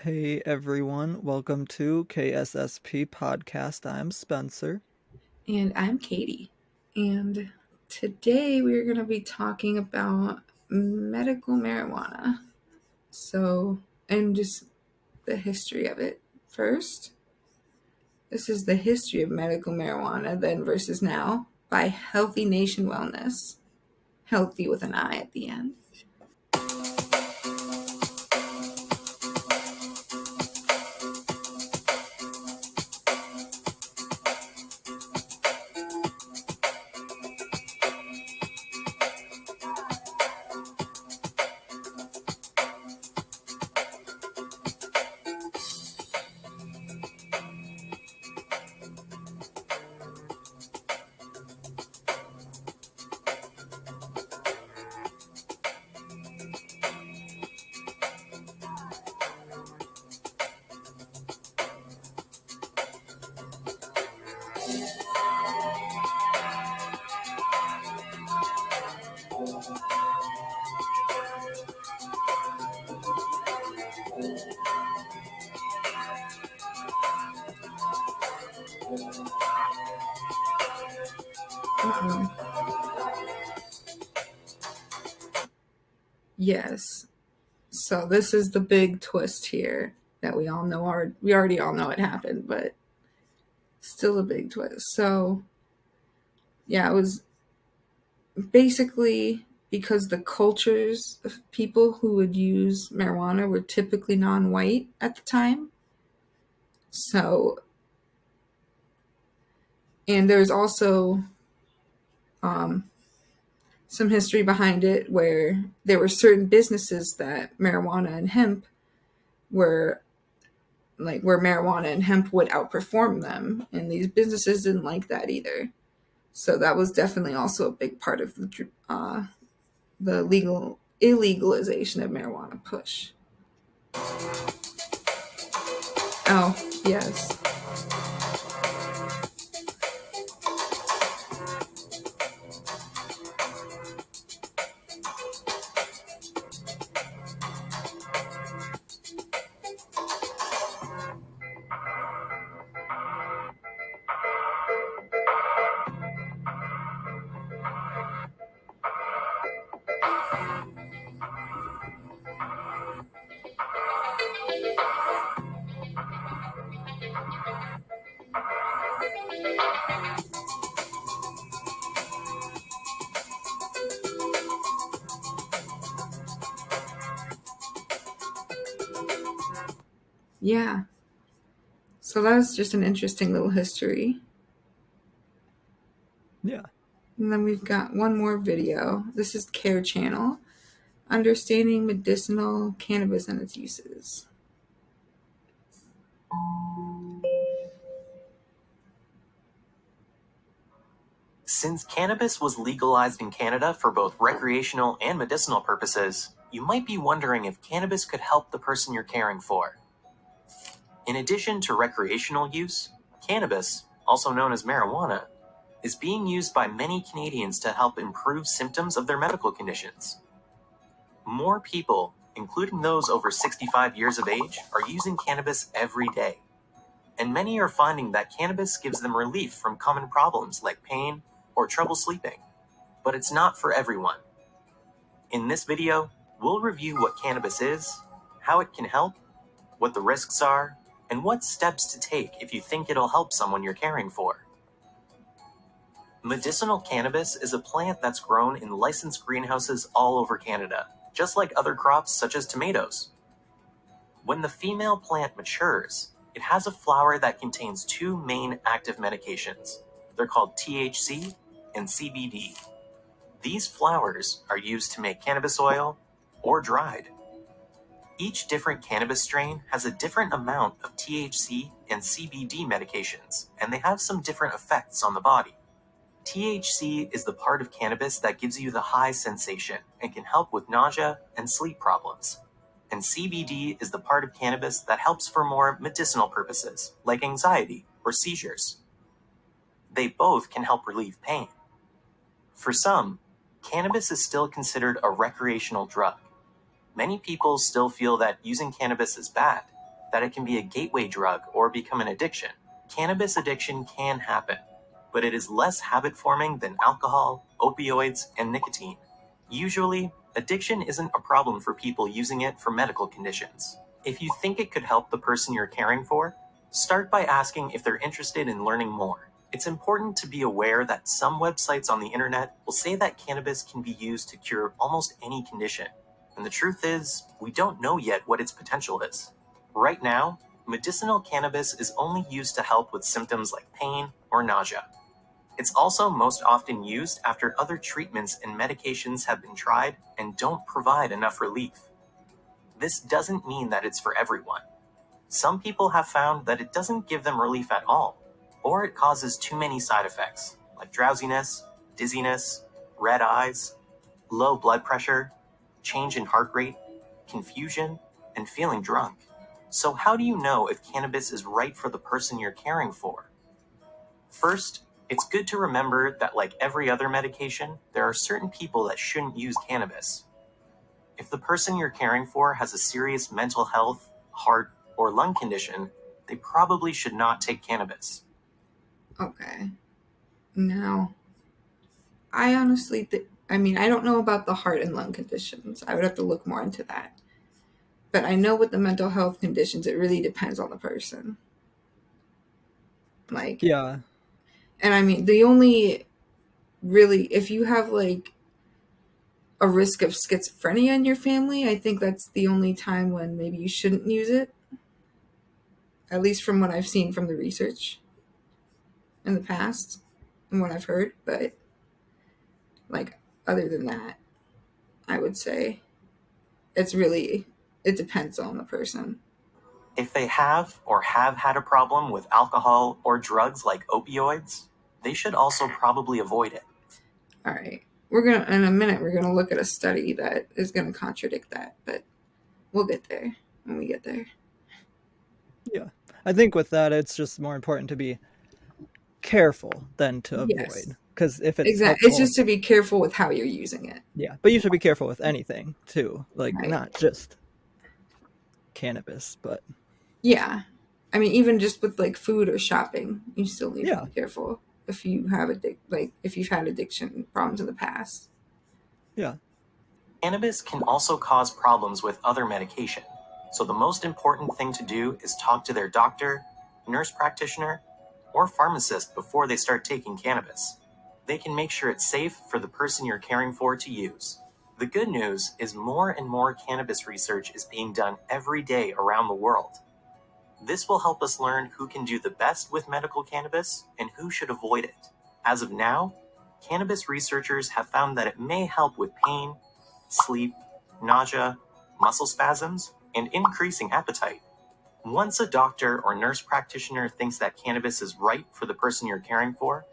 Hey everyone, welcome to KSSP Podcast. I'm Spencer. And I'm Katie. And today we're going to be talking about medical marijuana. And just the history of it. First, this is the history of medical marijuana then versus now by Healthy Nation Wellness. Healthy with an I at the end. Yes. So this is the big twist here that we all know. We already all know it happened, but still a big twist. So, yeah, it was basically because the cultures of people who would use marijuana were typically non-white at the time. So, and there's also some history behind it where there were certain businesses that marijuana and hemp were like where marijuana and hemp would outperform them, and these businesses didn't like that either. So that was definitely also a big part of the illegalization of marijuana push. Oh, yes. Yeah. So that was just an interesting little history. Yeah. And then we've got one more video. This is Care Channel, Understanding Medicinal Cannabis and Its Uses. Since cannabis was legalized in Canada for both recreational and medicinal purposes, you might be wondering if cannabis could help the person you're caring for. In addition to recreational use, cannabis, also known as marijuana, is being used by many Canadians to help improve symptoms of their medical conditions. More people, including those over 65 years of age, are using cannabis every day. And many are finding that cannabis gives them relief from common problems like pain or trouble sleeping. But it's not for everyone. In this video, we'll review what cannabis is, how it can help, what the risks are, and what steps to take if you think it'll help someone you're caring for. Medicinal cannabis is a plant that's grown in licensed greenhouses all over Canada, just like other crops such as tomatoes. When the female plant matures, it has a flower that contains two main active medications. They're called THC and CBD. These flowers are used to make cannabis oil or dried. Each different cannabis strain has a different amount of THC and CBD medications, and they have some different effects on the body. THC is the part of cannabis that gives you the high sensation and can help with nausea and sleep problems. And CBD is the part of cannabis that helps for more medicinal purposes, like anxiety or seizures. They both can help relieve pain. For some, cannabis is still considered a recreational drug. Many people still feel that using cannabis is bad, that it can be a gateway drug or become an addiction. Cannabis addiction can happen, but it is less habit-forming than alcohol, opioids, and nicotine. Usually, addiction isn't a problem for people using it for medical conditions. If you think it could help the person you're caring for, start by asking if they're interested in learning more. It's important to be aware that some websites on the internet will say that cannabis can be used to cure almost any condition. And the truth is, we don't know yet what its potential is. Right now, medicinal cannabis is only used to help with symptoms like pain or nausea. It's also most often used after other treatments and medications have been tried and don't provide enough relief. This doesn't mean that it's for everyone. Some people have found that it doesn't give them relief at all, or it causes too many side effects, like drowsiness, dizziness, red eyes, low blood pressure, change in heart rate, confusion, and feeling drunk. So how do you know if cannabis is right for the person you're caring for? First, it's good to remember that like every other medication, there are certain people that shouldn't use cannabis. If the person you're caring for has a serious mental health, heart, or lung condition, they probably should not take cannabis. Okay. Now, I honestly I don't know about the heart and lung conditions. I would have to look more into that. But I know with the mental health conditions, it really depends on the person. Like, Yeah. and the only really, if you have like a risk of schizophrenia in your family, I think that's the only time when maybe you shouldn't use it. At least from what I've seen from the research in the past and what I've heard. But like, other than that, I would say it depends on the person. If they have or have had a problem with alcohol or drugs like opioids, they should also probably avoid it. All right. In a minute, we're going to look at a study that is going to contradict that, but we'll get there when we get there. Yeah. I think with that, it's just more important to be careful than to avoid. Yes. Because if it's exactly, helpful, it's just to be careful with how you're using it. Yeah, but you should be careful with anything too, like Right. not just cannabis, but Yeah. Even just with like food or shopping, you still need to be careful if you have if you've had addiction problems in the past. Yeah. Cannabis can also cause problems with other medication. So the most important thing to do is talk to their doctor, nurse practitioner, or pharmacist before they start taking cannabis. They can make sure it's safe for the person you're caring for to use. The good news is more and more cannabis research is being done every day around the world. This will help us learn who can do the best with medical cannabis and who should avoid it. As of now, cannabis researchers have found that it may help with pain, sleep, nausea, muscle spasms, and increasing appetite. Once a doctor or nurse practitioner thinks that cannabis is right for the person you're caring for,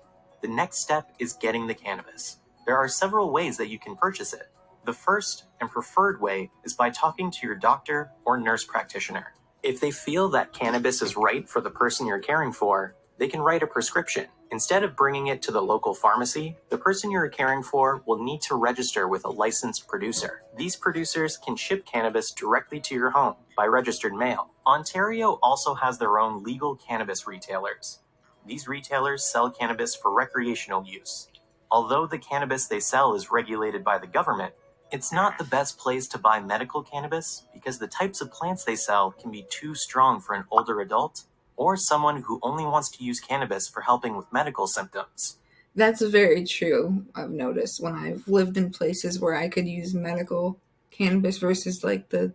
the next step is getting the cannabis. There are several ways that you can purchase it. The first and preferred way is by talking to your doctor or nurse practitioner. If they feel that cannabis is right for the person you're caring for, they can write a prescription. Instead of bringing it to the local pharmacy, the person you're caring for will need to register with a licensed producer. These producers can ship cannabis directly to your home by registered mail. Ontario also has their own legal cannabis retailers. These retailers sell cannabis for recreational use. Although the cannabis they sell is regulated by the government, it's not the best place to buy medical cannabis because the types of plants they sell can be too strong for an older adult or someone who only wants to use cannabis for helping with medical symptoms. That's very true. I've noticed when I've lived in places where I could use medical cannabis versus like the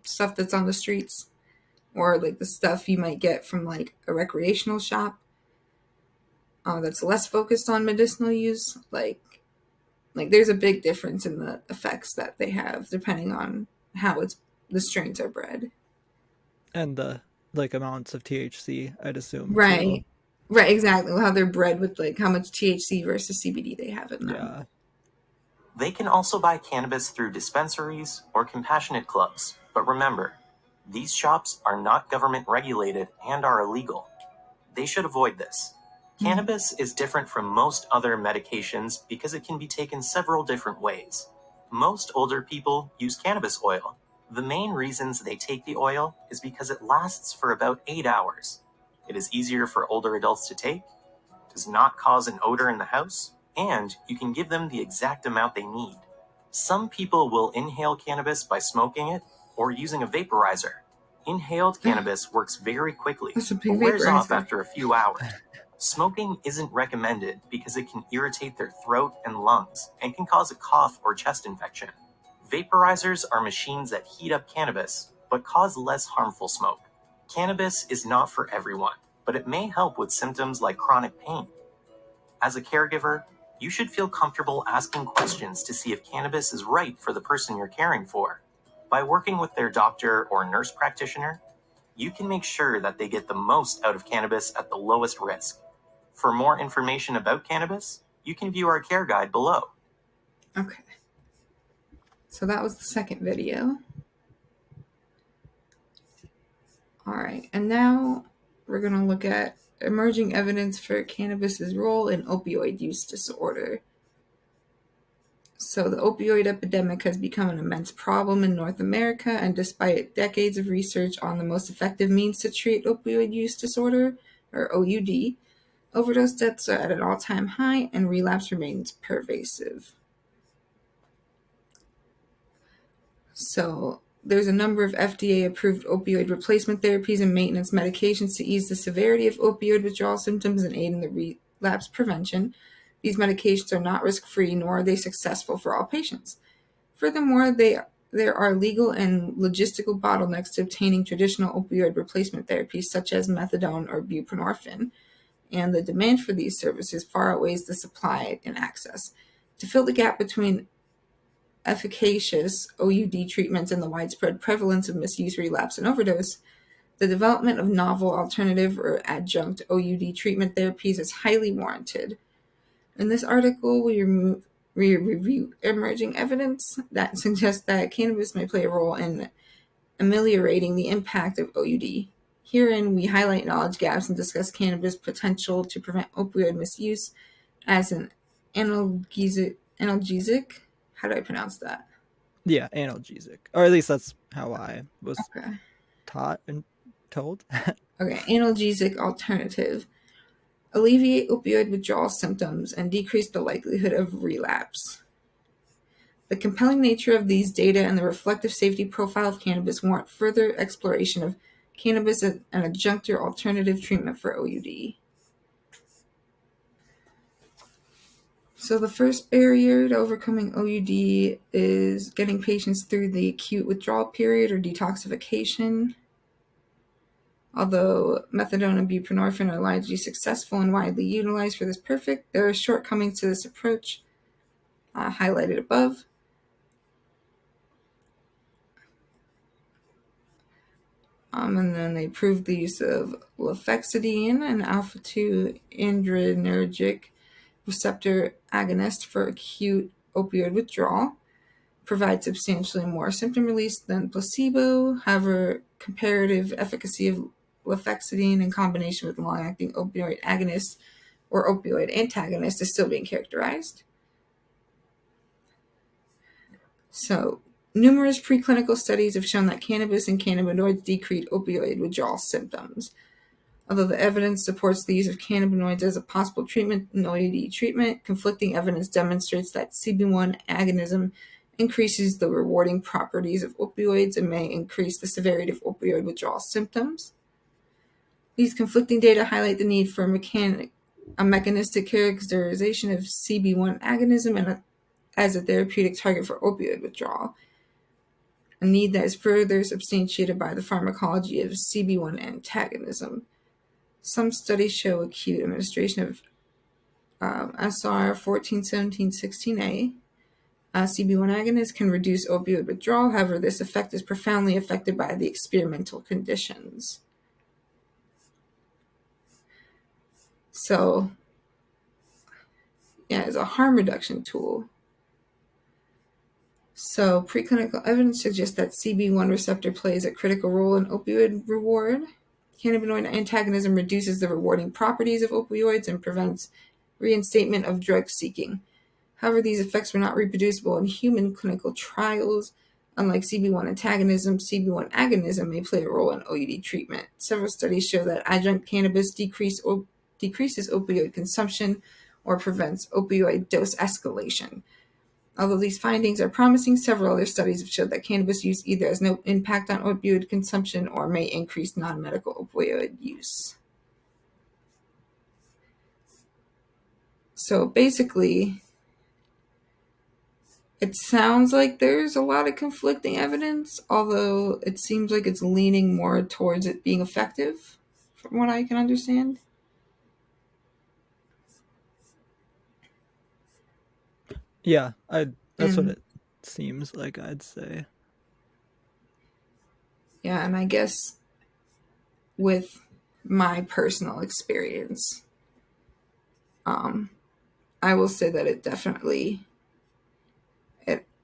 stuff that's on the streets or like the stuff you might get from like a recreational shop that's less focused on medicinal use. Like there's a big difference in the effects that they have depending on how the strains are bred. And the like amounts of THC, I'd assume. Right. Too. Right, exactly. How they're bred with like how much THC versus CBD they have in them. Yeah. They can also buy cannabis through dispensaries or compassionate clubs. But remember, these shops are not government regulated and are illegal. They should avoid this. Cannabis is different from most other medications because it can be taken several different ways. Most older people use cannabis oil. The main reasons they take the oil is because it lasts for about 8 hours. It is easier for older adults to take, does not cause an odor in the house, and you can give them the exact amount they need. Some people will inhale cannabis by smoking it or using a vaporizer. Inhaled cannabis works very quickly, That's a big but wears off vaporizer. after a few hours. Smoking isn't recommended because it can irritate their throat and lungs and can cause a cough or chest infection. Vaporizers are machines that heat up cannabis but cause less harmful smoke. Cannabis is not for everyone, but it may help with symptoms like chronic pain. As a caregiver, you should feel comfortable asking questions to see if cannabis is right for the person you're caring for. By working with their doctor or nurse practitioner, you can make sure that they get the most out of cannabis at the lowest risk. For more information about cannabis, you can view our care guide below. Okay. So that was the second video. All right, and now we're going to look at emerging evidence for cannabis's role in opioid use disorder. So the opioid epidemic has become an immense problem in North America, and despite decades of research on the most effective means to treat opioid use disorder, or OUD, overdose deaths are at an all-time high and relapse remains pervasive. So there's a number of FDA-approved opioid replacement therapies and maintenance medications to ease the severity of opioid withdrawal symptoms and aid in the relapse prevention. These medications are not risk-free, nor are they successful for all patients. Furthermore, there are legal and logistical bottlenecks to obtaining traditional opioid replacement therapies such as methadone or buprenorphine, and the demand for these services far outweighs the supply and access. To fill the gap between efficacious OUD treatments and the widespread prevalence of misuse, relapse, and overdose, the development of novel alternative or adjunct OUD treatment therapies is highly warranted. In this article, we review emerging evidence that suggests that cannabis may play a role in ameliorating the impact of OUD. Herein, we highlight knowledge gaps and discuss cannabis' potential to prevent opioid misuse as an analgesic. How do I pronounce that? Yeah, analgesic. Or at least that's how I was Okay. taught and told. Okay, analgesic alternative. Alleviate opioid withdrawal symptoms and decrease the likelihood of relapse. The compelling nature of these data and the reflective safety profile of cannabis warrant further exploration of cannabis as an adjunct or alternative treatment for OUD. So the first barrier to overcoming OUD is getting patients through the acute withdrawal period or detoxification. Although methadone and buprenorphine are largely successful and widely utilized for this purpose, there are shortcomings to this approach, highlighted above. And then they proved the use of lofexidine, an alpha-2 adrenergic receptor agonist for acute opioid withdrawal, provides substantially more symptom release than placebo. However, comparative efficacy of lofexidine in combination with long-acting opioid agonist or opioid antagonist is still being characterized. So, numerous preclinical studies have shown that cannabis and cannabinoids decrease opioid withdrawal symptoms. Although the evidence supports the use of cannabinoids as a possible treatment in OUD treatment, conflicting evidence demonstrates that CB1 agonism increases the rewarding properties of opioids and may increase the severity of opioid withdrawal symptoms. These conflicting data highlight the need for a mechanistic characterization of CB1 agonism as a therapeutic target for opioid withdrawal, a need that is further substantiated by the pharmacology of CB1 antagonism. Some studies show acute administration of SR 1417-16A. CB1 agonists can reduce opioid withdrawal. However, this effect is profoundly affected by the experimental conditions. So, it's a harm reduction tool. So, preclinical evidence suggests that CB1 receptor plays a critical role in opioid reward. Cannabinoid antagonism reduces the rewarding properties of opioids and prevents reinstatement of drug seeking. However, these effects were not reproducible in human clinical trials, Unlike CB1 antagonism, CB1 agonism may play a role in OUD treatment. Several studies show that adjunct cannabis decreases opioid consumption or prevents opioid dose escalation. Although these findings are promising, several other studies have showed that cannabis use either has no impact on opioid consumption or may increase non-medical opioid use. So basically, it sounds like there's a lot of conflicting evidence, although it seems like it's leaning more towards it being effective, from what I can understand. Yeah, that's what And it seems like, I'd say. yeah, and I guess with my personal experience, I will say that it definitely,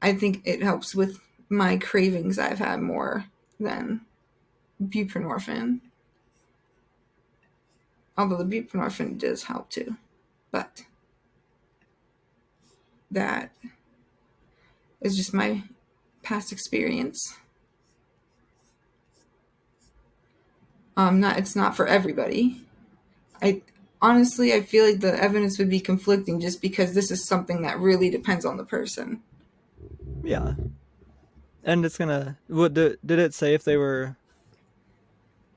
I think it helps with my cravings I've had more than buprenorphine. Although the buprenorphine does help too. But that is just my past experience. It's not for everybody. Honestly, I feel like the evidence would be conflicting just because this is something that really depends on the person. Yeah. And it's gonna. Did it say if they were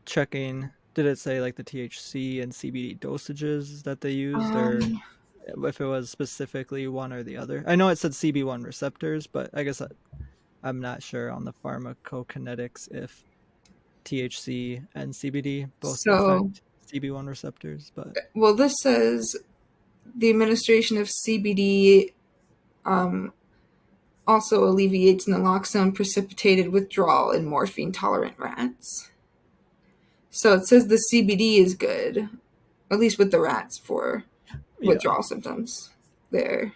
checking? Did it say like the THC and CBD dosages that they used, or if it was specifically one or the other? I know it said CB1 receptors, but I guess I'm not sure on the pharmacokinetics if THC and CBD both So, affect CB1 receptors. But well, this says the administration of CBD also alleviates naloxone precipitated withdrawal in morphine tolerant rats. So it says the CBD is good, at least with the rats, for yeah, withdrawal symptoms there.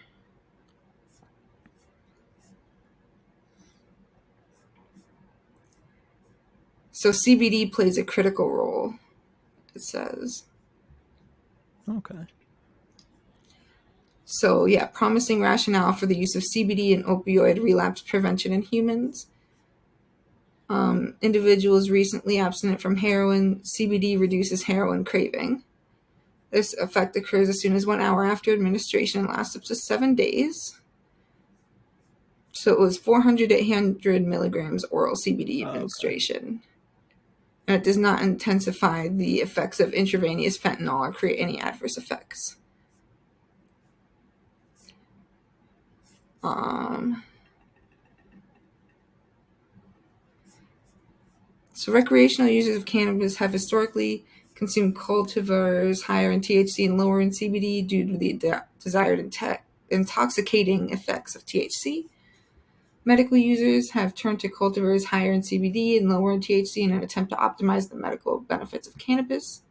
So CBD plays a critical role, it says. okay. So yeah, promising rationale for the use of CBD in opioid relapse prevention in humans. Individuals recently abstinent from heroin, CBD reduces heroin craving. This effect occurs as soon as 1 hour after administration and lasts up to 7 days. So it was 400 to 800 milligrams oral CBD administration. And it does not intensify the effects of intravenous fentanyl or create any adverse effects. So recreational users of cannabis have historically consumed cultivars higher in THC and lower in CBD due to the desired intoxicating effects of THC. Medical users have turned to cultivars higher in CBD and lower in THC in an attempt to optimize the medical benefits of cannabis.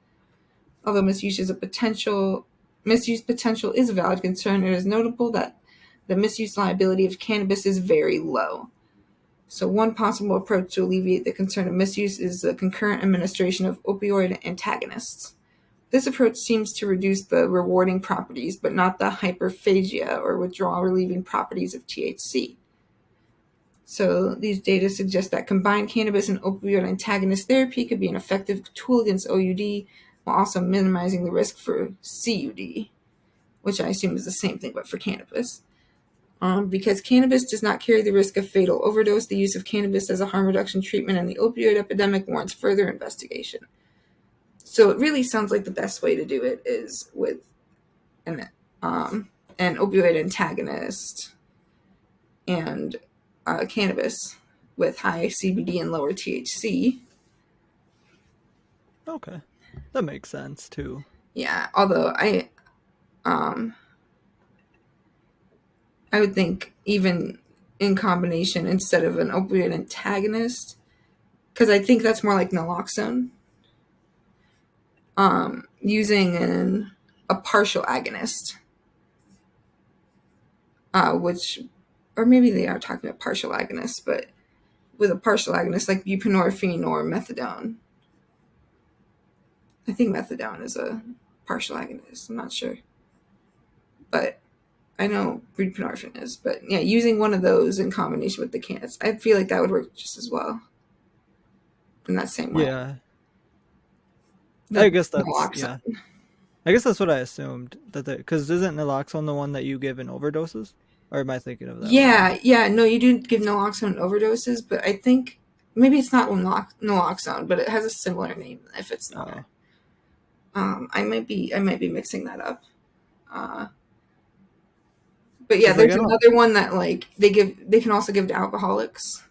Although misuse potential is a valid concern, it is notable that the misuse liability of cannabis is very low. So one possible approach to alleviate the concern of misuse is the concurrent administration of opioid antagonists. This approach seems to reduce the rewarding properties, but not the hyperphagia or withdrawal relieving properties of THC. So these data suggest that combined cannabis and opioid antagonist therapy could be an effective tool against OUD while also minimizing the risk for CUD, which I assume is the same thing but for cannabis. Because cannabis does not carry the risk of fatal overdose, the use of cannabis as a harm reduction treatment in the opioid epidemic warrants further investigation. So it really sounds like the best way to do it is with an opioid antagonist and cannabis with high CBD and lower THC. Okay, that makes sense too. Yeah, although I would think even in combination instead of an opioid antagonist, because I think that's more like naloxone, using a partial agonist, or maybe they are talking about partial agonists, but with a partial agonist like buprenorphine or methadone. I think methadone is a partial agonist. I'm not sure. But I know buprenorphine is, but yeah, using one of those in combination with the cans, I feel like that would work just as well in that same way. Yeah, I The guess that's naloxone. yeah. I guess that's what I assumed that because isn't naloxone the one that you give in overdoses, or am I thinking of that wrong? Yeah, no, you do give naloxone overdoses, but I think maybe it's not naloxone, but it has a similar name if it's not. Oh, I might be mixing that up. Uh, but yeah, because like there's I don't. another one that like they can also give to alcoholics,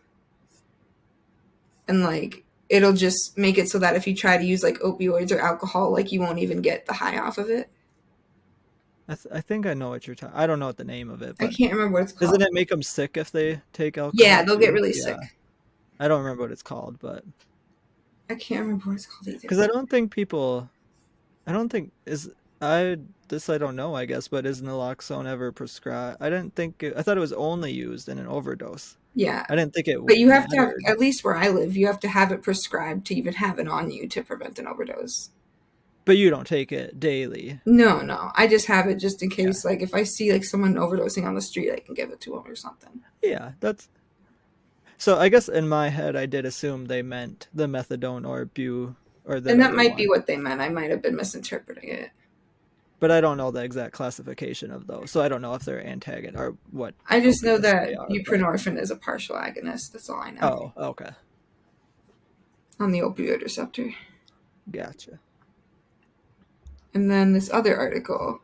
and like it'll just make it so that if you try to use like opioids or alcohol, like you won't even get the high off of it. I think I know what you're talking. I don't know what the name of it, I but can't remember what it's doesn't called. it make them sick if they take Yeah, alcohol they'll get too? really Yeah, sick. I don't remember what it's called, but I can't remember what it's called because either. I don't think people. I don't think is I this I don't know. I guess, but is naloxone ever prescribed? I didn't think. I thought it was only used in an overdose. Yeah, I didn't think it but you have to have, mattered. at least where I live, you have to have it prescribed to even have it on you to prevent an overdose. But you don't take it daily. No, I just have it just in Yeah, case, like if I see like someone overdosing on the street, I can give it to them or something. yeah. That's so. I guess in my head, I did assume they meant the methadone or or the And that other might be one. what they meant. I might have been misinterpreting it. But I don't know the exact classification of those, so I don't know if they're antagonist or what I just know opiates they that are. But buprenorphine is a partial agonist. That's all I know oh, okay, on the opioid receptor. gotcha. And then this other article,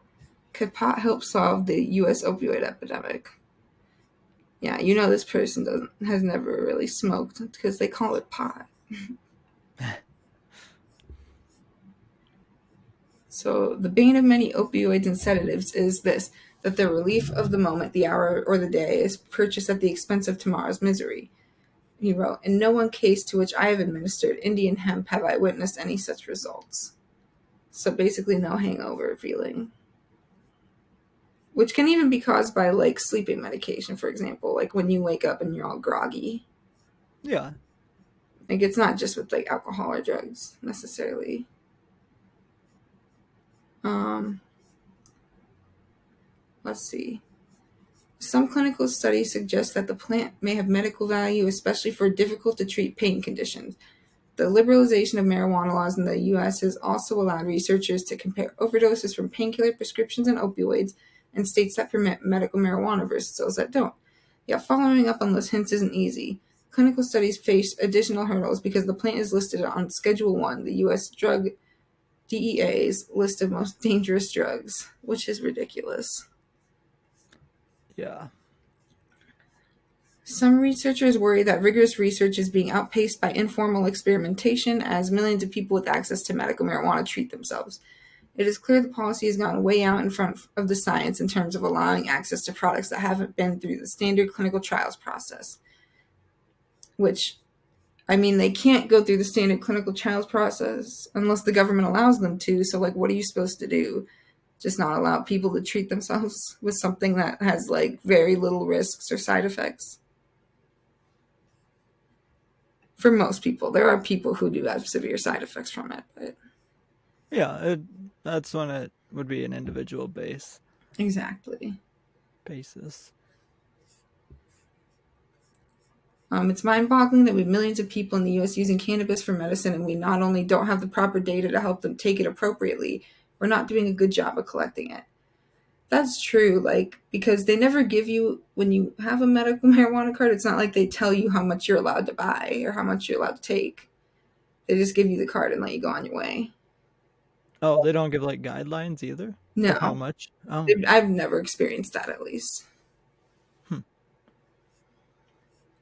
could pot help solve the U.S. opioid epidemic? Yeah, you know this person has never really smoked because they call it pot. So the bane of many opioids and sedatives is this, that the relief of the moment, the hour, or the day is purchased at the expense of tomorrow's misery. He wrote, in no one case to which I have administered Indian hemp have I witnessed any such results. So basically no hangover feeling. Which can even be caused by like sleeping medication, for example, like when you wake up and you're all groggy. Yeah, Like it's not just with like alcohol or drugs necessarily. Um, let's see. Some clinical studies suggest that the plant may have medical value, especially for difficult to treat pain conditions. The liberalization of marijuana laws in the U.S. has also allowed researchers to compare overdoses from painkiller prescriptions and opioids in states that permit medical marijuana versus those that don't. Yet following up on those hints isn't easy. Clinical studies face additional hurdles because the plant is listed on Schedule 1, the U.S. Drug DEA's list of most dangerous drugs, which is ridiculous. yeah, Some researchers worry that rigorous research is being outpaced by informal experimentation as millions of people with access to medical marijuana treat themselves. It is clear the policy has gone way out in front of the science in terms of allowing access to products that haven't been through the standard clinical trials process. Which, I mean, they can't go through the standard clinical trials process unless the government allows them to. So, like, what are you supposed to do? Just not allow people to treat themselves with something that has, like, very little risks or side effects? For most people, there are people who do have severe side effects from it, but yeah. That's when it would be an individual exactly. basis. It's mind-boggling that we have millions of people in the U.S. using cannabis for medicine, and we not only don't have the proper data to help them take it appropriately, we're not doing a good job of collecting it. That's true, like, because they never give you, when you have a medical marijuana card, it's not like they tell you how much you're allowed to buy or how much you're allowed to take. They just give you the card and let you go on your way. Oh, they don't give like guidelines either of how No, much. Oh, I've never experienced that at least. hmm.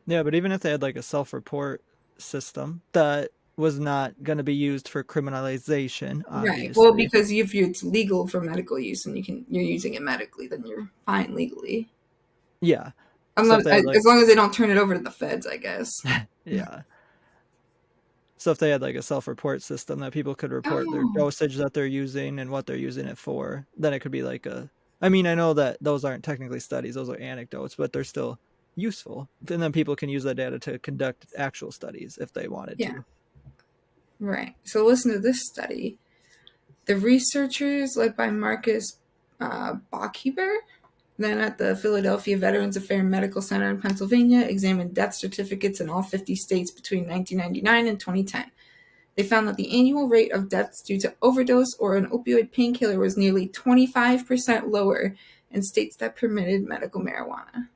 Yeah, but even if they had like a self-report system that was not going to be used for criminalization, Right. Well, obviously. because if it's legal for medical use and you're using it medically, then you're fine legally. Yeah. So if Unless, they had like, as long as they don't turn it over to the feds, I guess. yeah. So if they had like a self-report system that people could report their Oh, dosage that they're using and what they're using it for, then it could be like a. I mean, I know that those aren't technically studies; those are anecdotes, but they're still useful. And then people can use that data to conduct actual studies if they wanted yeah. to. Right. So listen to this study. The researchers, led by Marcus Bachhuber, Then at the Philadelphia Veterans Affairs Medical Center in Pennsylvania, examined death certificates in all 50 states between 1999 and 2010. They found that the annual rate of deaths due to overdose or an opioid painkiller was nearly 25% lower in states that permitted medical marijuana.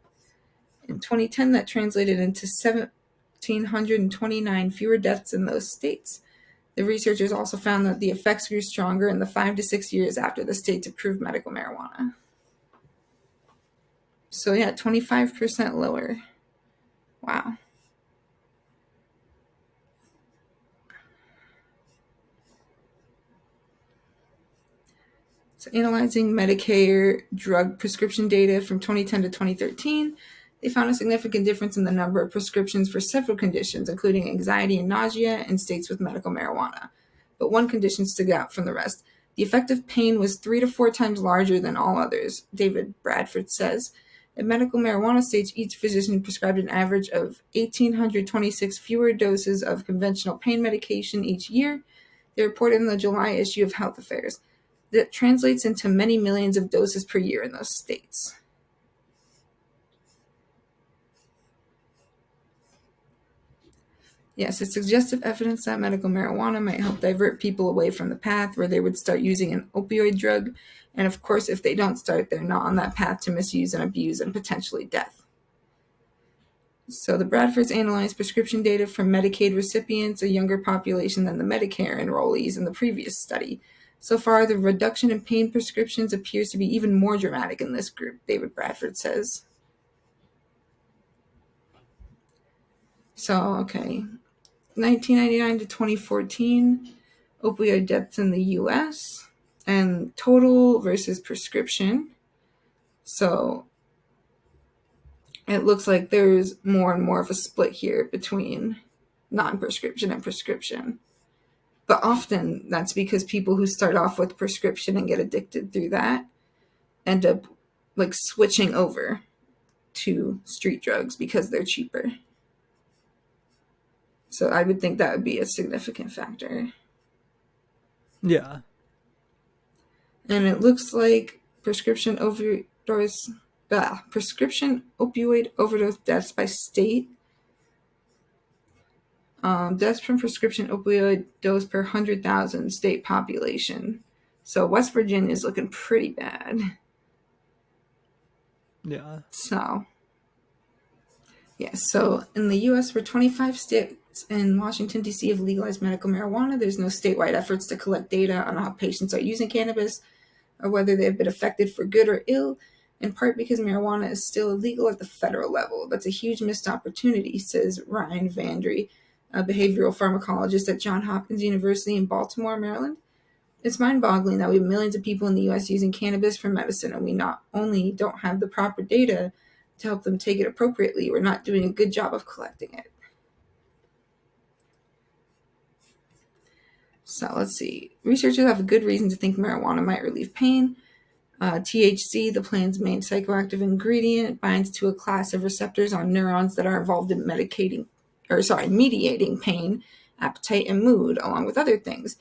In 2010, that translated into 1,729 fewer deaths in those states. The researchers also found that the effects grew stronger in the 5 to 6 years after the states approved medical marijuana. So yeah, 25% lower. Wow. So analyzing Medicare drug prescription data from 2010 to 2013, they found a significant difference in the number of prescriptions for several conditions, including anxiety and nausea in states with medical marijuana. But one condition stood out from the rest. The effect of pain was 3 to 4 times larger than all others, David Bradford says. In medical marijuana states, each physician prescribed an average of 1,826 fewer doses of conventional pain medication each year, they reported in the July issue of Health Affairs. That translates into many millions of doses per year in those states. Yes, it's suggestive evidence that medical marijuana might help divert people away from the path where they would start using an opioid drug. And of course, if they don't start, they're not on that path to misuse and abuse and potentially death. So the Bradfords analyzed prescription data from Medicaid recipients, a younger population than the Medicare enrollees in the previous study. So far, the reduction in pain prescriptions appears to be even more dramatic in this group, David Bradford says. So, okay. 1999 to 2014, opioid deaths in the U.S. and total versus prescription. So it looks like there's more and more of a split here between non-prescription and prescription. But often that's because people who start off with prescription and get addicted through that end up like switching over to street drugs because they're cheaper. So I would think that would be a significant factor. Yeah. And it looks like prescription opioid overdose deaths by state. Deaths from prescription opioid dose per 100,000 state population. So West Virginia is looking pretty bad. Yeah. So in the U.S., where 25 states and Washington, D.C. have legalized medical marijuana, there's no statewide efforts to collect data on how patients are using cannabis or whether they've been affected for good or ill, in part because marijuana is still illegal at the federal level. That's a huge missed opportunity, says Ryan Vandry, a behavioral pharmacologist at Johns Hopkins University in Baltimore, Maryland. It's mind-boggling that we have millions of people in the U.S. using cannabis for medicine, and we not only don't have the proper data to help them take it appropriately, we're not doing a good job of collecting it. So let's see. Researchers have a good reason to think marijuana might relieve pain. THC, the plant's main psychoactive ingredient, binds to a class of receptors on neurons that are involved in mediating pain, appetite, and mood, along with other things.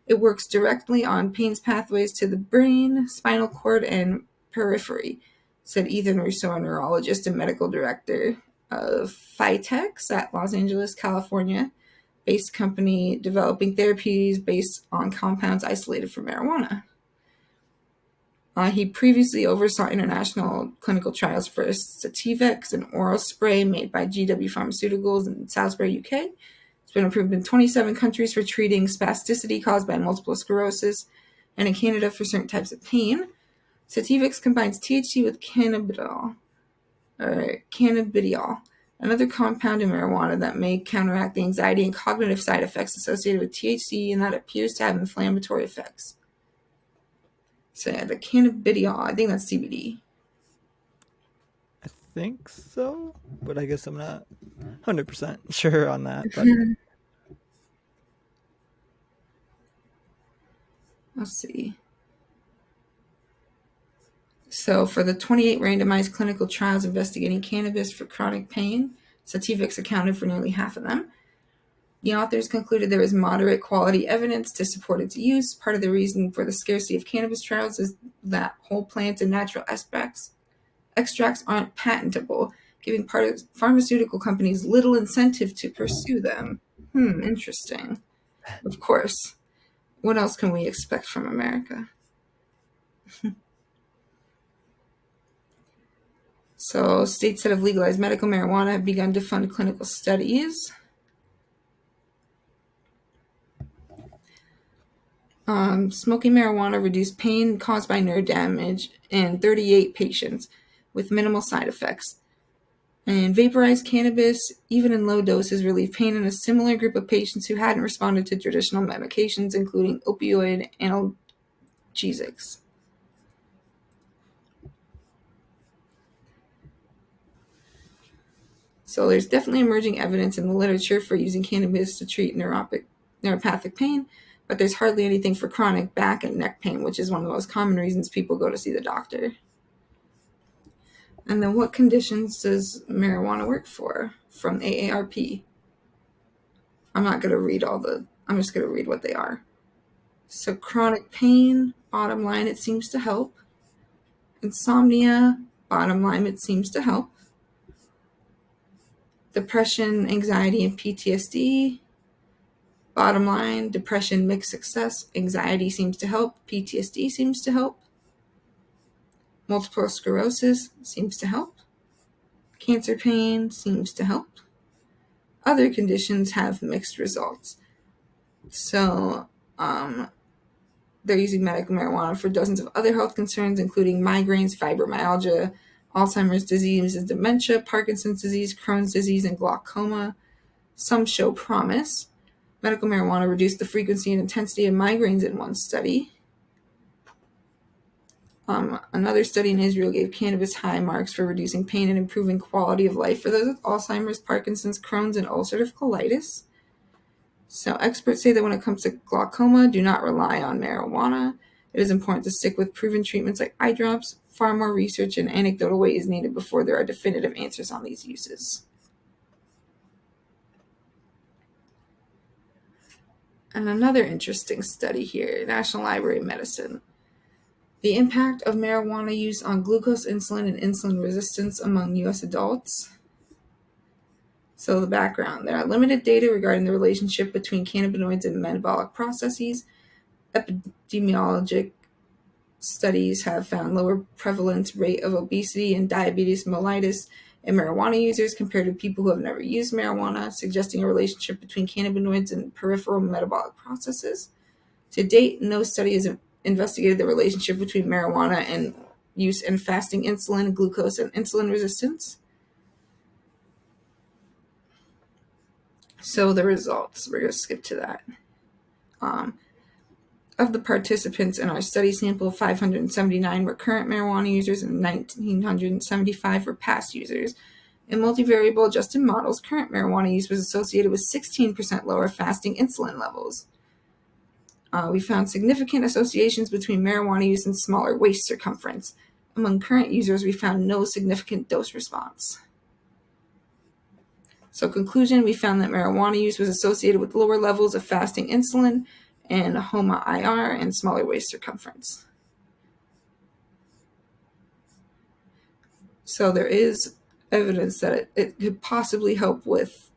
It works directly on pain's pathways to the brain, spinal cord, and periphery, said Ethan Rousseau, a neurologist and medical director of Phytex at Los Angeles, California, based company developing therapies based on compounds isolated from marijuana. He previously oversaw international clinical trials for Sativex, an oral spray made by GW Pharmaceuticals in Salisbury, UK. It's been approved in 27 countries for treating spasticity caused by multiple sclerosis, and in Canada for certain types of pain. Sativex combines THC with cannabidiol, another compound in marijuana that may counteract the anxiety and cognitive side effects associated with THC, and that appears to have inflammatory effects. So yeah, the cannabidiol, I think that's CBD. I think so, but I guess I'm not 100% sure on that. But let's see. So for the 28 randomized clinical trials investigating cannabis for chronic pain, Sativex accounted for nearly half of them. The authors concluded there is moderate quality evidence to support its use. Part of the reason for the scarcity of cannabis trials is that whole plant and natural aspects extracts aren't patentable, giving pharmaceutical companies little incentive to pursue them. Interesting. Of course. What else can we expect from America? So, states that have legalized medical marijuana have begun to fund clinical studies. Smoking marijuana reduced pain caused by nerve damage in 38 patients with minimal side effects. And vaporized cannabis, even in low doses, relieved pain in a similar group of patients who hadn't responded to traditional medications, including opioid analgesics. So there's definitely emerging evidence in the literature for using cannabis to treat neuropathic pain, but there's hardly anything for chronic back and neck pain, which is one of the most common reasons people go to see the doctor. And then what conditions does marijuana work for from AARP? I'm not going to read I'm just going to read what they are. So chronic pain, bottom line, it seems to help. Insomnia, bottom line, it seems to help. Depression, anxiety, and PTSD. Bottom line, depression, mixed success. Anxiety seems to help. PTSD seems to help. Multiple sclerosis seems to help. Cancer pain seems to help. Other conditions have mixed results. So, they're using medical marijuana for dozens of other health concerns, including migraines, fibromyalgia, Alzheimer's disease and dementia, Parkinson's disease, Crohn's disease, and glaucoma. Some show promise. Medical marijuana reduced the frequency and intensity of migraines in one study. Another study in Israel gave cannabis high marks for reducing pain and improving quality of life for those with Alzheimer's, Parkinson's, Crohn's, and ulcerative colitis. So experts say that when it comes to glaucoma, do not rely on marijuana. It is important to stick with proven treatments like eye drops. Far more research and anecdotal weight is needed before there are definitive answers on these uses. And another interesting study here, National Library of Medicine. The impact of marijuana use on glucose, insulin, and insulin resistance among U.S. adults. So the background. There are limited data regarding the relationship between cannabinoids and metabolic processes. Epidemiologic studies have found lower prevalence rate of obesity and diabetes mellitus in marijuana users compared to people who have never used marijuana, suggesting a relationship between cannabinoids and peripheral metabolic processes. To date, no study has investigated the relationship between marijuana and use in fasting insulin, glucose, and insulin resistance. So the results, we're going to skip to that. Of the participants in our study sample, 579 were current marijuana users and 1,975 were past users. In multivariable adjusted models, current marijuana use was associated with 16% lower fasting insulin levels. We found significant associations between marijuana use and smaller waist circumference. Among current users, we found no significant dose response. So conclusion, we found that marijuana use was associated with lower levels of fasting insulin and HOMA-IR and smaller waist circumference. So there is evidence that it could possibly help with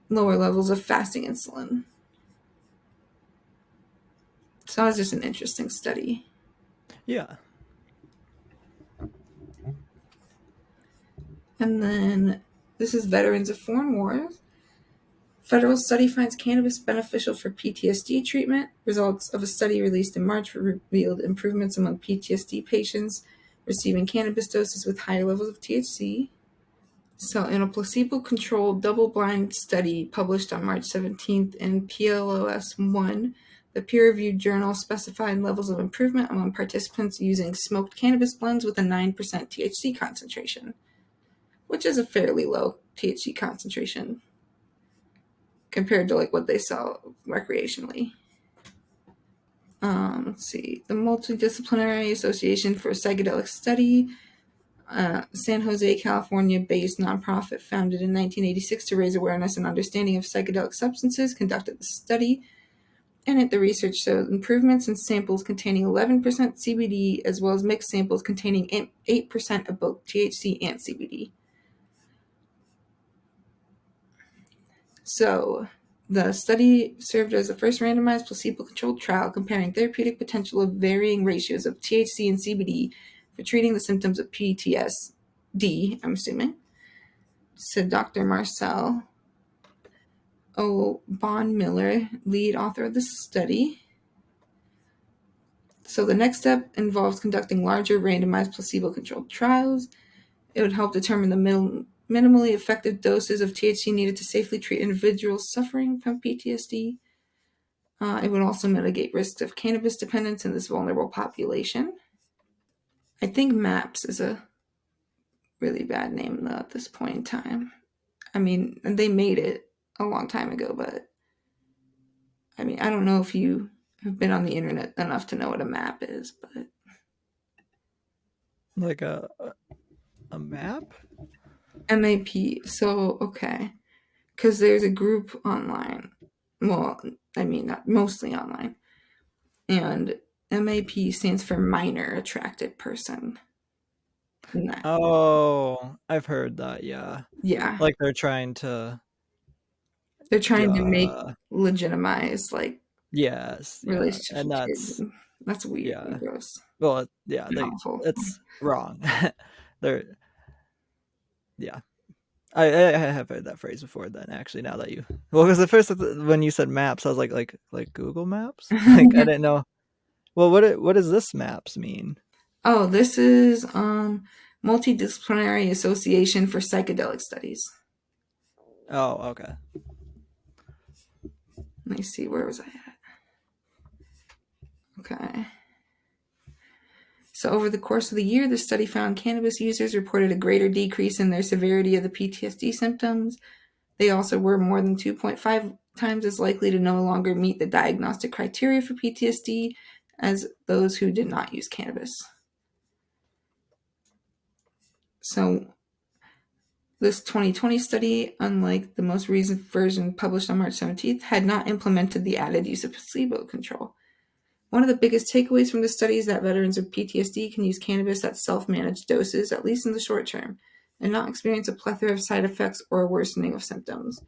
lower levels of fasting insulin. So that was just an interesting study. Yeah. And then this is Veterans of Foreign Wars. Federal study finds cannabis beneficial for PTSD treatment. Results of a study released in March revealed improvements among PTSD patients receiving cannabis doses with higher levels of THC. So in a placebo-controlled double-blind study published on March 17th in PLOS 1, the peer-reviewed journal specified levels of improvement among participants using smoked cannabis blends with a 9% THC concentration, which is a fairly low THC concentration compared to like what they sell recreationally. Let's see. The Multidisciplinary Association for Psychedelic Study, San Jose, California-based nonprofit founded in 1986 to raise awareness and understanding of psychedelic substances, conducted the study. In it, the research showed improvements in samples containing 11% CBD as well as mixed samples containing 8% of both THC and CBD. So, the study served as the first randomized placebo-controlled trial comparing therapeutic potential of varying ratios of THC and CBD for treating the symptoms of PTSD, I'm assuming, said Dr. Marcel O. Bond-Miller, lead author of the study. So the next step involves conducting larger randomized placebo-controlled trials. It would help determine the minimally effective doses of THC needed to safely treat individuals suffering from PTSD. It would also mitigate risks of cannabis dependence in this vulnerable population. I think MAPS is a really bad name though at this point in time. I mean, they made it a long time ago, but I mean, I don't know if you have been on the internet enough to know what a map is, but Like a map? MAP. So, okay. Because there's a group online. Well, I mean, not mostly online. And MAP stands for minor attracted person. Oh, I've heard that, yeah. Yeah. Like they're trying to They're trying to make legitimize like yes, yeah. relationships And with kids. That's weird yeah. and gross. Well, yeah, Awful. it's wrong. They're yeah. I have heard that phrase before then actually now that you well because at first when you said maps I was like Google Maps? Like I didn't know. Well, what does this maps mean? Oh, this is Multidisciplinary Association for Psychedelic Studies. Oh, okay. Let me see, where was I at? Okay. So over the course of the year, the study found cannabis users reported a greater decrease in their severity of the PTSD symptoms. They also were more than 2.5 times as likely to no longer meet the diagnostic criteria for PTSD as those who did not use cannabis. So this 2020 study, unlike the most recent version published on March 17th, had not implemented the added use of placebo control. One of the biggest takeaways from the study is that veterans with PTSD can use cannabis at self-managed doses, at least in the short term, and not experience a plethora of side effects or a worsening of symptoms.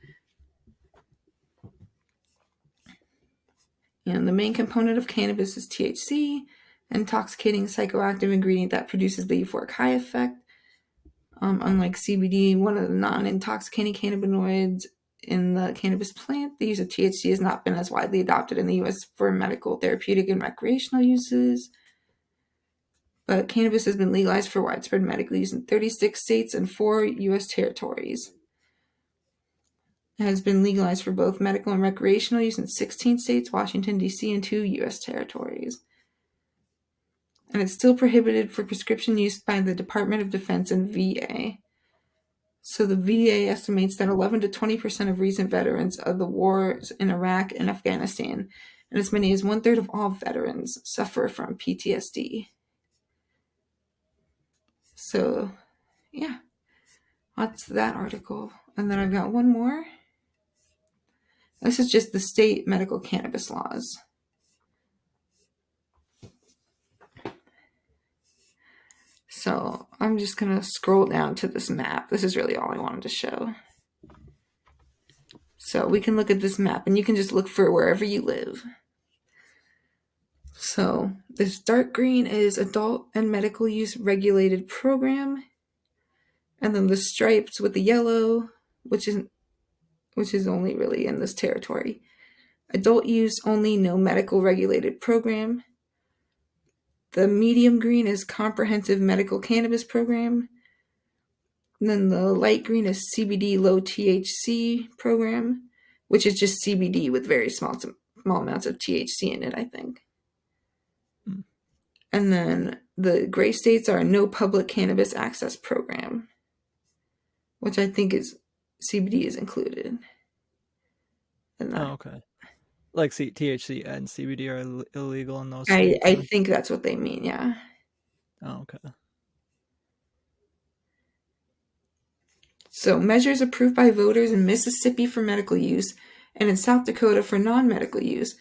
And the main component of cannabis is THC, an intoxicating psychoactive ingredient that produces the euphoric high effect. Unlike CBD, one of the non-intoxicating cannabinoids in the cannabis plant, the use of THC has not been as widely adopted in the U.S. for medical, therapeutic, and recreational uses. But cannabis has been legalized for widespread medical use in 36 states and 4 U.S. territories. It has been legalized for both medical and recreational use in 16 states, Washington, D.C., and 2 U.S. territories. And it's still prohibited for prescription use by the Department of Defense and VA. So the VA estimates that 11 to 20% of recent veterans of the wars in Iraq and Afghanistan, and as many as 1/3 of all veterans, suffer from PTSD. So, yeah, that's that article. And then I've got one more. This is just the state medical cannabis laws. So I'm just going to scroll down to this map. This is really all I wanted to show. So we can look at this map and you can just look for wherever you live. So this dark green is adult and medical use regulated program. And then the stripes with the yellow, which is only really in this territory. Adult use only, no medical regulated program. The medium green is comprehensive medical cannabis program. And then the light green is CBD low THC program, which is just CBD with very small amounts of THC in it, I think. And then the gray states are no public cannabis access program, which I think is CBD is included. Oh, okay. Like THC and CBD are illegal in those states. I then? think that's what they mean, yeah. Oh, okay. So measures approved by voters in Mississippi for medical use and in South Dakota for non-medical use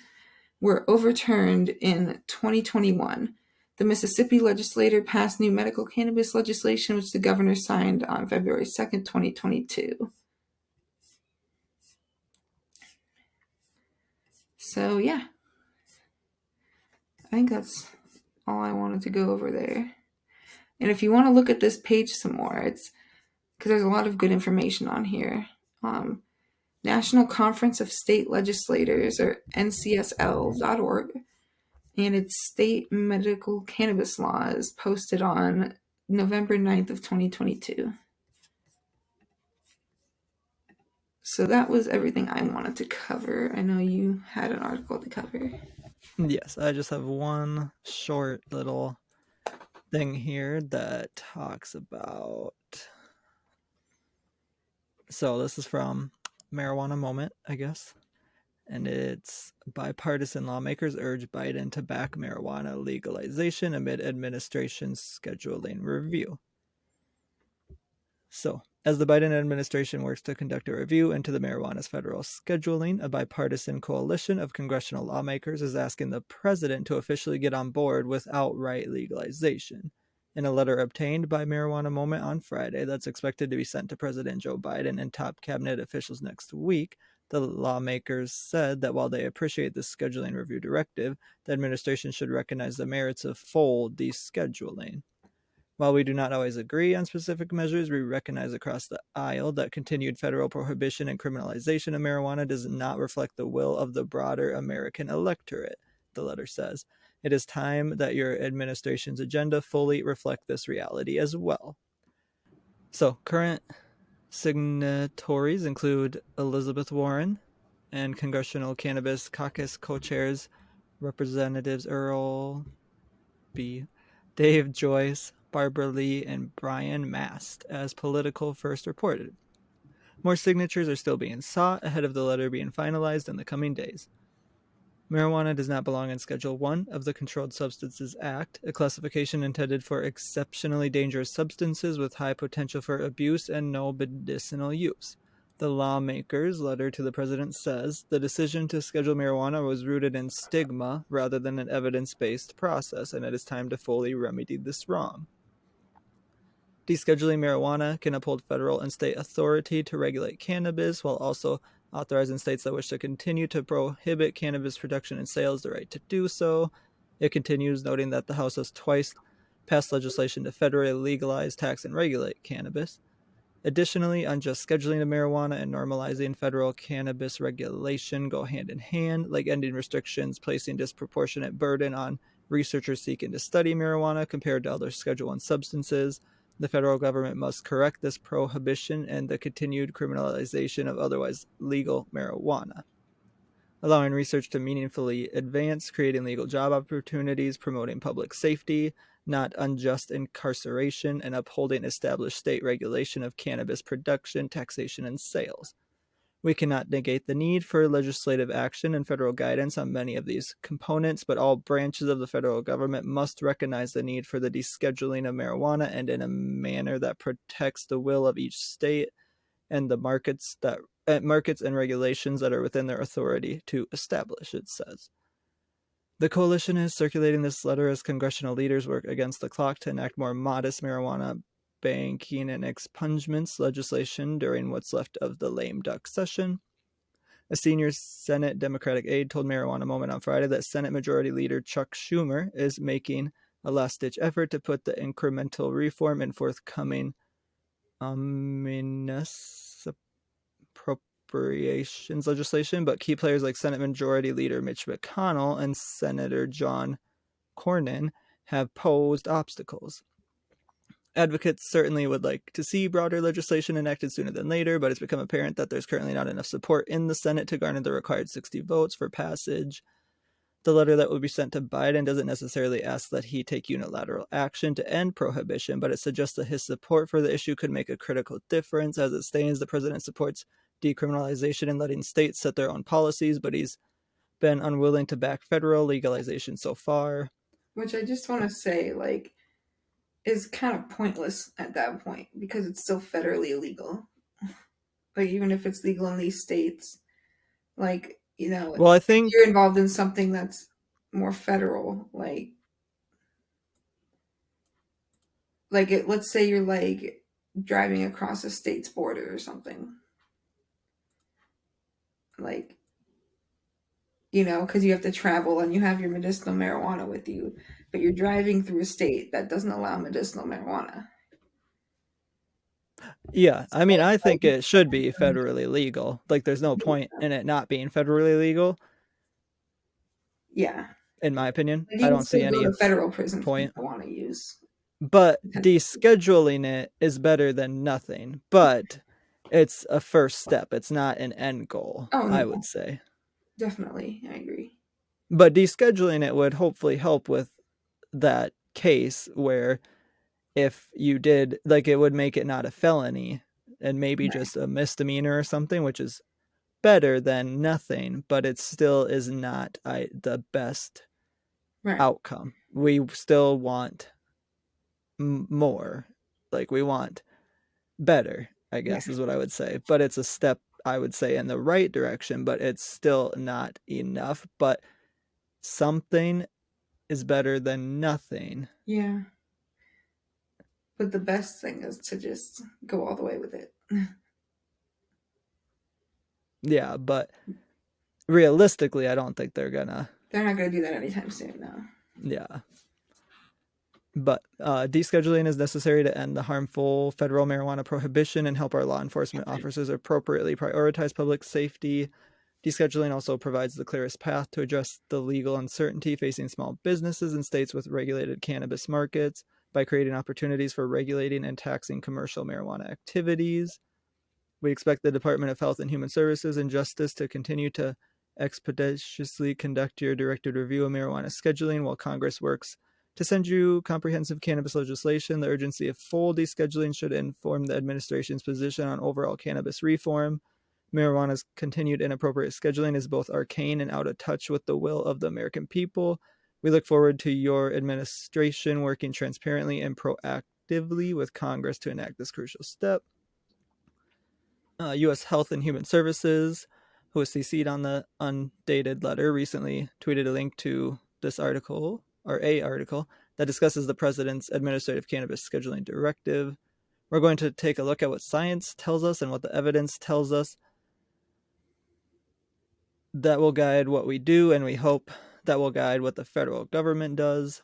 were overturned in 2021. The Mississippi legislature passed new medical cannabis legislation, which the governor signed on February 2nd, 2022. So, yeah. I think that's all I wanted to go over there. And if you want to look at this page some more, it's because there's a lot of good information on here. National Conference of State Legislators, or NCSL.org, and its state medical cannabis law is posted on November 9th of 2022. So that was everything I wanted to cover. I know you had an article to cover. Yes, I just have one short little thing here that talks about. So this is from Marijuana Moment, I guess. And it's bipartisan lawmakers urge Biden to back marijuana legalization amid administration's scheduling review. So, as the Biden administration works to conduct a review into the marijuana's federal scheduling, a bipartisan coalition of congressional lawmakers is asking the president to officially get on board with outright legalization. In a letter obtained by Marijuana Moment on Friday that's expected to be sent to President Joe Biden and top cabinet officials next week, the lawmakers said that while they appreciate the scheduling review directive, the administration should recognize the merits of full descheduling. While we do not always agree on specific measures, we recognize across the aisle that continued federal prohibition and criminalization of marijuana does not reflect the will of the broader American electorate, the letter says. It is time that your administration's agenda fully reflect this reality as well. So, current signatories include Elizabeth Warren and Congressional Cannabis Caucus co-chairs Representatives Earl B., Dave Joyce, Barbara Lee, and Brian Mast, as Politico first reported. More signatures are still being sought ahead of the letter being finalized in the coming days. Marijuana does not belong in Schedule 1 of the Controlled Substances Act, a classification intended for exceptionally dangerous substances with high potential for abuse and no medicinal use. The lawmakers' letter to the president says the decision to schedule marijuana was rooted in stigma rather than an evidence-based process, and it is time to fully remedy this wrong. Descheduling marijuana can uphold federal and state authority to regulate cannabis while also authorizing states that wish to continue to prohibit cannabis production and sales the right to do so. It continues, noting that the House has twice passed legislation to federally legalize, tax, and regulate cannabis. Additionally, unjust scheduling of marijuana and normalizing federal cannabis regulation go hand in hand, like ending restrictions placing disproportionate burden on researchers seeking to study marijuana compared to other Schedule I substances. The federal government must correct this prohibition and the continued criminalization of otherwise legal marijuana, allowing research to meaningfully advance, creating legal job opportunities, promoting public safety, not unjust incarceration, and upholding established state regulation of cannabis production, taxation, and sales. We cannot negate the need for legislative action and federal guidance on many of these components, but all branches of the federal government must recognize the need for the descheduling of marijuana and in a manner that protects the will of each state and the markets and regulations that are within their authority to establish, it says. The coalition is circulating this letter as congressional leaders work against the clock to enact more modest marijuana banking and expungements legislation during what's left of the lame duck session. A senior Senate Democratic aide told Marijuana Moment on Friday that Senate Majority Leader Chuck Schumer is making a last-ditch effort to put the incremental reform in forthcoming ominous appropriations legislation, but key players like Senate Majority Leader Mitch McConnell and Senator John Cornyn have posed obstacles. Advocates certainly would like to see broader legislation enacted sooner than later, but it's become apparent that there's currently not enough support in the Senate to garner the required 60 votes for passage. The letter that will be sent to Biden doesn't necessarily ask that he take unilateral action to end prohibition, but it suggests that his support for the issue could make a critical difference. As it stands, the president supports decriminalization and letting states set their own policies, but he's been unwilling to back federal legalization so far. Which I just want to say, is kind of pointless at that point because it's still federally illegal. Even if it's legal in these states, You know, Well, I if think you're involved in something that's more federal, let's say you're like driving across a state's border or something, like, you know, because you have to travel and you have your medicinal marijuana with you, but you're driving through a state that doesn't allow medicinal marijuana. yeah, I mean, I think it should be So, federally legal. Like, there's no point in it not being federally legal, yeah, in my opinion. like I you can don't see still go any to federal prison for point. marijuana use. But descheduling it is better than nothing. But it's a first step. It's not an end goal, Oh I no, would say. definitely, I agree. But descheduling it would hopefully help with that case where if you did, like, it would make it not a felony and maybe Right. just a misdemeanor or something, which is better than nothing, but it still is not the best Right. outcome. We still want more. Like, we want better, I guess, is what I would say. But it's a step, I would say, in the right direction, but it's still not enough. But something is better than nothing. Yeah. But the best thing is to just go all the way with it. Yeah, but realistically, I don't think they're gonna. They're not going to do that anytime soon, no. Yeah. But descheduling is necessary to end the harmful federal marijuana prohibition and help our law enforcement officers appropriately prioritize public safety. Descheduling also provides the clearest path to address the legal uncertainty facing small businesses in states with regulated cannabis markets by creating opportunities for regulating and taxing commercial marijuana activities. We expect the Department of Health and Human Services and Justice to continue to expeditiously conduct your directed review of marijuana scheduling while Congress works to send you comprehensive cannabis legislation. The urgency of full descheduling should inform the administration's position on overall cannabis reform. Marijuana's continued inappropriate scheduling is both arcane and out of touch with the will of the American people. We look forward to your administration working transparently and proactively with Congress to enact this crucial step. U.S. Health and Human Services, who was CC'd on the undated letter, recently tweeted a link to this article, or a article, that discusses the president's administrative cannabis scheduling directive. We're going to take a look at what science tells us and what the evidence tells us. That will guide what we do, and we hope that will guide what the federal government does.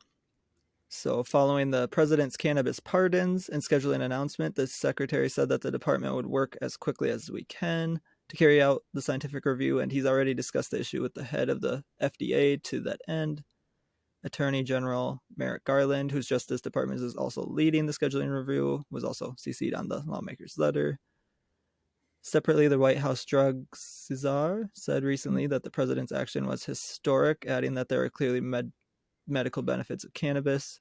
So, following the president's cannabis pardons and scheduling announcement, the secretary said that the department would work as quickly as we can to carry out the scientific review, and he's already discussed the issue with the head of the FDA to that end. Attorney General Merrick Garland, whose Justice Department is also leading the scheduling review, was also CC'd on the lawmaker's letter. Separately, the White House drug czar said recently that the president's action was historic, adding that there are clearly medical benefits of cannabis.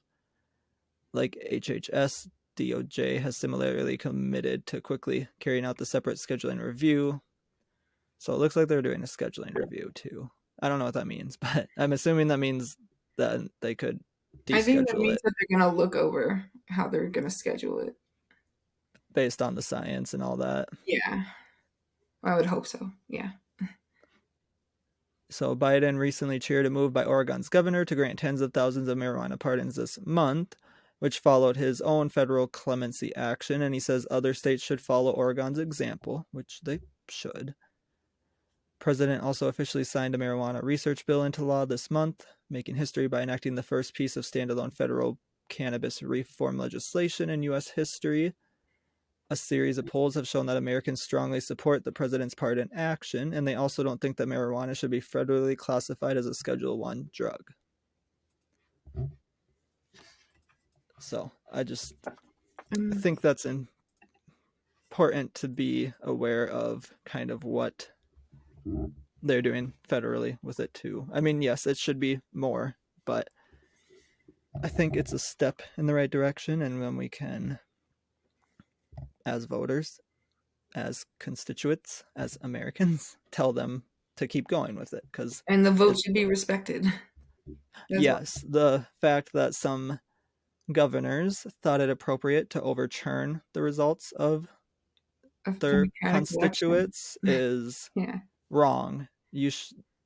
Like HHS, DOJ has similarly committed to quickly carrying out the separate scheduling review. So it looks like they're doing a scheduling review too. I don't know what that means, but I'm assuming that means that they could I think that deschedule means it that they're going to look over how they're going to schedule it. based on the science and all that. Yeah. I would hope so. Yeah. So Biden recently cheered a move by Oregon's governor to grant tens of thousands of marijuana pardons this month, which followed his own federal clemency action, and he says other states should follow Oregon's example, which they should. President also officially signed a marijuana research bill into law this month, making history by enacting the first piece of standalone federal cannabis reform legislation in U.S. history. A series of polls have shown that Americans strongly support the president's pardon action, and they also don't think that marijuana should be federally classified as a Schedule I drug. So I just think that's important to be aware of kind of what they're doing federally with it too. I mean, yes, it should be more, but I think it's a step in the right direction, and when we can, as voters, as constituents, as Americans, tell them to keep going with it. And the vote should be respected. Yes, the fact that some governors thought it appropriate to overturn the results of their constituents is wrong, you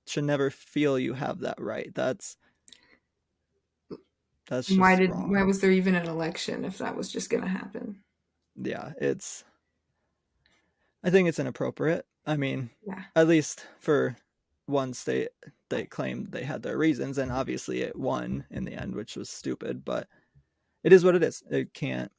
should never feel you have that right. That's Why just wrong. was there even an election if that was just going to happen? Yeah, I think it's inappropriate. I mean, Yeah. at least for one state, they claimed they had their reasons, and obviously it won in the end, which was stupid, but it is what it is. It can't.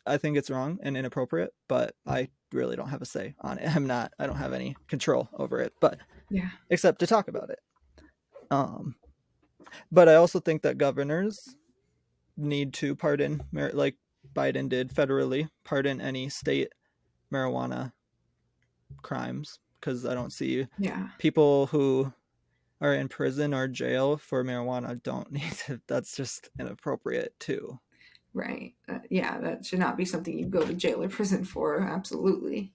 I think it's wrong and inappropriate, but I really don't have a say on it. I don't have any control over it, but Yeah. except to talk about it. But I also think that governors need to pardon, like Biden did federally, pardon any state marijuana crimes, because I don't see Yeah. people who are in prison or jail for marijuana don't need to. That's just inappropriate too. Right. Yeah, that should not be something you go to jail or prison for. Absolutely.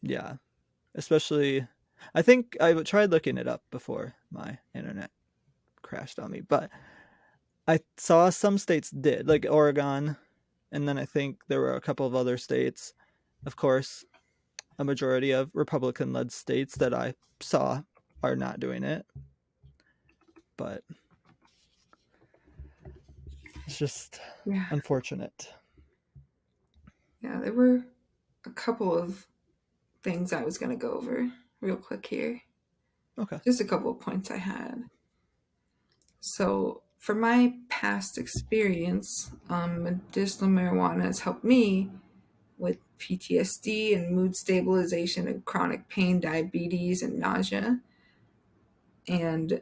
Yeah, especially I think I tried looking it up before my internet crashed on me, but I saw some states did, like Oregon, and then I think there were a couple of other states. Of course, a majority of Republican-led states that I saw are not doing it, but it's just unfortunate. Yeah, there were a couple of things I was going to go over real quick here. Okay. Just a couple of points I had. So, for my past experience, medicinal marijuana has helped me with PTSD and mood stabilization and chronic pain, diabetes, and nausea. And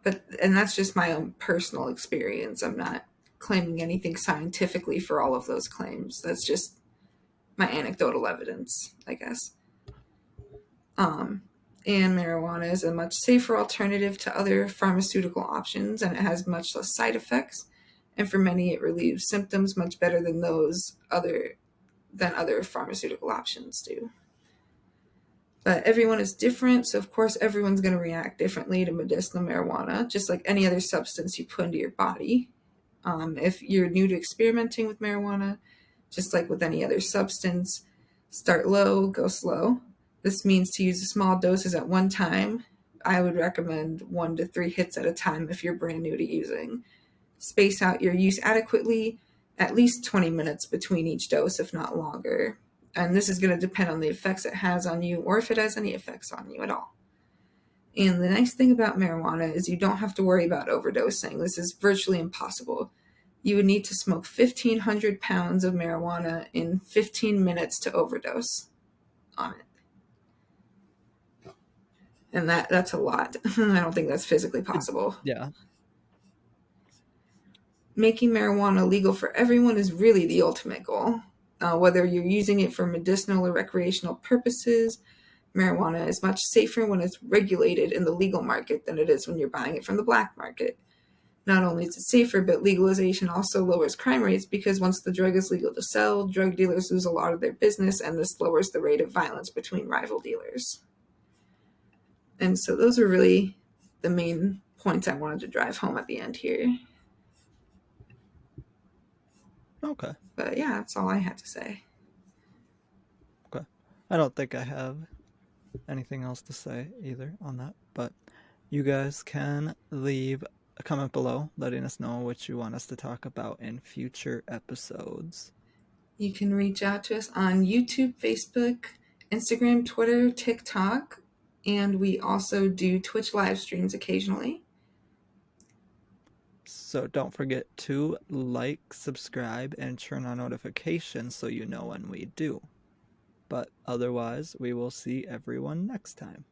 that's just my own personal experience. I'm not claiming anything scientifically for all of those claims. That's just my anecdotal evidence, I guess. And marijuana is a much safer alternative to other pharmaceutical options, and it has much less side effects. And for many, it relieves symptoms much better than other pharmaceutical options do. But everyone is different, so of course everyone's going to react differently to medicinal marijuana, just like any other substance you put into your body. If you're new to experimenting with marijuana, just like with any other substance, start low, go slow. This means to use small doses at one time. I would recommend 1 to 3 hits at a time if you're brand new to using. Space out your use adequately, at least 20 minutes between each dose, if not longer. And this is going to depend on the effects it has on you, or if it has any effects on you at all. And the nice thing about marijuana is you don't have to worry about overdosing. This is virtually impossible. You would need to smoke 1,500 pounds of marijuana in 15 minutes to overdose on it. And that's a lot. I don't think that's physically possible. Yeah. Making marijuana legal for everyone is really the ultimate goal. Whether you're using it for medicinal or recreational purposes, marijuana is much safer when it's regulated in the legal market than it is when you're buying it from the black market. Not only is it safer, but legalization also lowers crime rates because once the drug is legal to sell, drug dealers lose a lot of their business, and this lowers the rate of violence between rival dealers. And so those are really the main points I wanted to drive home at the end here. Okay. But yeah, that's all I had to say. Okay. I don't think I have anything else to say either on that, but you guys can leave a comment below letting us know what you want us to talk about in future episodes. You can reach out to us on YouTube, Facebook, Instagram, Twitter, TikTok, and we also do Twitch live streams occasionally. So don't forget to like, subscribe, and turn on notifications so you know when we do. But otherwise, we will see everyone next time.